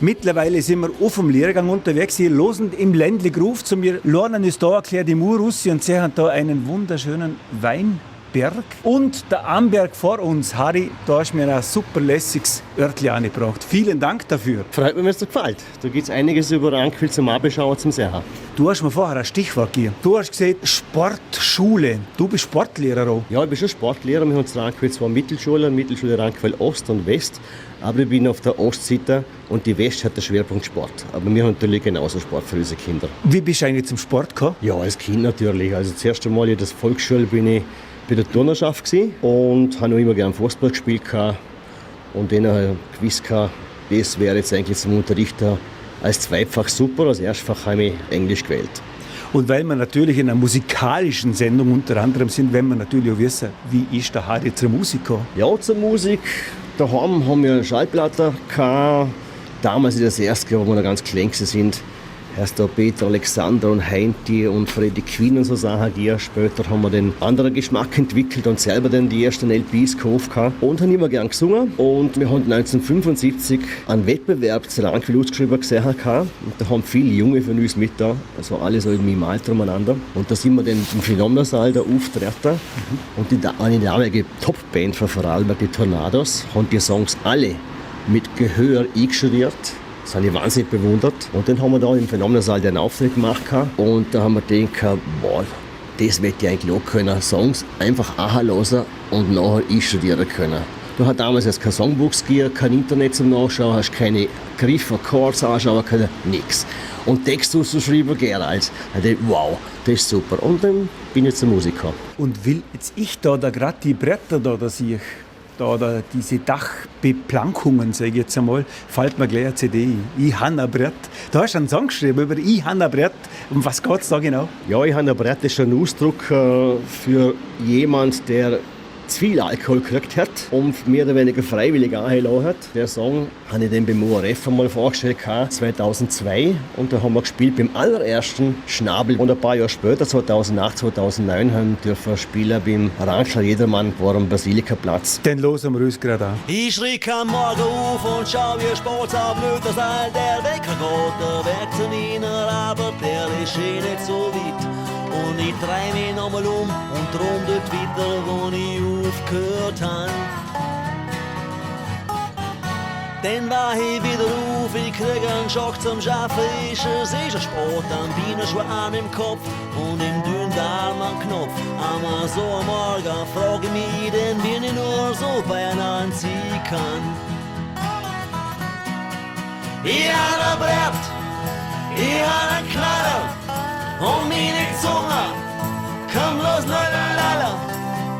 Mittlerweile sind wir auf dem Lehrgang unterwegs, hier losend im Ländli gerufen zu mir. Lernen ist da, erklärt die Mauer raus und sehen da einen wunderschönen Weinberg. Und der Amberg vor uns, Harry, da hast du mir ein super lässiges Örtli angebracht. Vielen Dank dafür. Freut mich, wenn es dir gefällt. Da gibt es einiges über Rankwil zum Anschauen, zum Sehen. Du hast mir vorher ein Stichwort gegeben. Du hast gesagt Sportschule. Du bist Sportlehrer auch. Ja, ich bin schon Sportlehrer. Wir haben in Rankwil zwei Mittelschulen, Mittelschule Rankwil Ost und West. Aber ich bin auf der Ostseite und die West hat den Schwerpunkt Sport. Aber wir haben natürlich genauso Sport für unsere Kinder. Wie bist du eigentlich zum Sport gekommen? Ja, als Kind natürlich. Also das erste Mal in der Volksschule bin ich bei der Turnerschaft gewesen und habe noch immer gerne Fußball gespielt und dann gewusst, das wäre jetzt eigentlich zum Unterrichten als Zweitfach super. Als Erstfach habe ich Englisch gewählt. Und weil wir natürlich in einer musikalischen Sendung unter anderem sind, wollen wir natürlich auch wissen, wie ist der Harry zur Musik gekommen? Ja, zur Musik. Daheim haben wir eine Schallplatte gehabt. Damals ist das erste Jahr, wo wir noch ganz klein sind. Erst da Peter Alexander und Heinti und Freddie Quinn und so Sachen gegeben. Später haben wir den anderen Geschmack entwickelt und selber dann die ersten LPs gekauft und haben immer gern gesungen. Und wir haben 1975 einen Wettbewerb zu Rankwil ausgeschrieben gesehen. Und da haben viele Junge von uns mit da, also alle so in meinem Alter umeinander. Und da sind wir dann im Phänomenalsaal da auftreten. Und eine damalige Topband von Vorarlberg, die Tornados, haben die Songs alle mit Gehör eingeschrieben. Das habe ich wahnsinnig bewundert. Und dann haben wir da im Phänomenalsaal den Auftritt gemacht. Und da haben wir gedacht, boah, das möchte ich eigentlich auch können. Songs einfach anhören und nachher einstudieren können. Du hast damals jetzt kein Songbuch gegeben, kein Internet zum Nachschauen, hast keine Griffe, Chords anschauen können, nichts. Und Text auszuschreiben, gerne. Wow, das ist super. Und dann bin ich zum Musiker. Und will jetzt ich da gerade die Bretter da sehe ich. Da diese Dachbeplankungen, sage ich jetzt einmal, fällt mir gleich eine CD ein. Ich habe ein Brett. Da hast du einen Song geschrieben über «Ich habe ein Brett». Um was geht es da genau? Ja, «Ich habe ein Brett» ist ein Ausdruck für jemand, der zu viel Alkohol gekriegt hat und mehr oder weniger freiwillig angelassen hat. Der Song habe ich dann beim ORF einmal vorgestellt, 2002. Und da haben wir gespielt beim allerersten Schnabel. Und ein paar Jahre später, 2008, 2009, haben wir spielen beim Ranchler Jedermann vor dem Basilikaplatz. Den hören wir uns gerade an. Ich schrieg am Morgen auf und schau, wie sportsablöd das all der Wecker geht. Der Weg zu Wiener, aber der ist nicht so weit. Und ich dreh mich nochmal um und drum dort weiter, wo ich aufgehört han. Dann war ich wieder auf, ich krieg einen Schock zum Schaffen, ist es ein Sport, am Bienenschwarm im Kopf und im Dünndarm am Knopf. Aber so am Morgen frage ich mich, denn bin ich nur so beieinander anziehen kann. Ich hab ein Brett, ich hab einen Knaller und meine Zunge komm los, lalalala.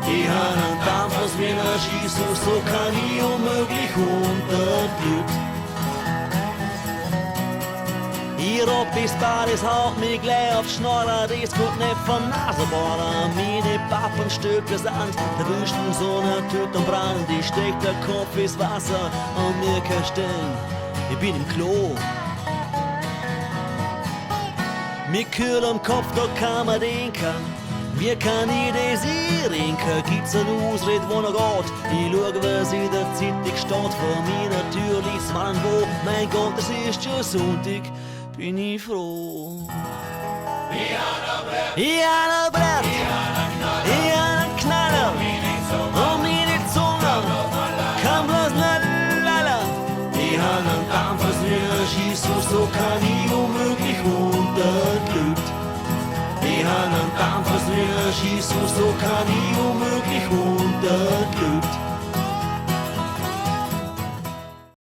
Ich hab einen Dampf aus meiner Schießung, so kann ich unmöglich unterblüht. Ihr ob bis Badis haut mich gleich auf Schnorrer, das kommt nicht von Nasebohrer. Meine Pappenstücke Sand, der wüssten so ne Tüte und Brand. Ich steck der Kopf ins Wasser und mir kann stellen, ich bin im Klo. Mir kühl am Kopf, da kann man denken. Mir kann ich das einrenken. Gibt's eine Ausrede, wo noch geht? Ich schau, was in der Zeitung steht. Vor mir natürlich ist man wo. Mein Gott, es ist schon Sonntag. Bin ich froh. Ich hab ein Brett. Ich hab einen Knaller. Und meine Zunge kann bloß lalala. Ich hab einen Dampf, was mir schießt. So kann ich unmöglich unterglüht. Ich hab einen Dampf, was mir schießt, so kann ich unmöglich unter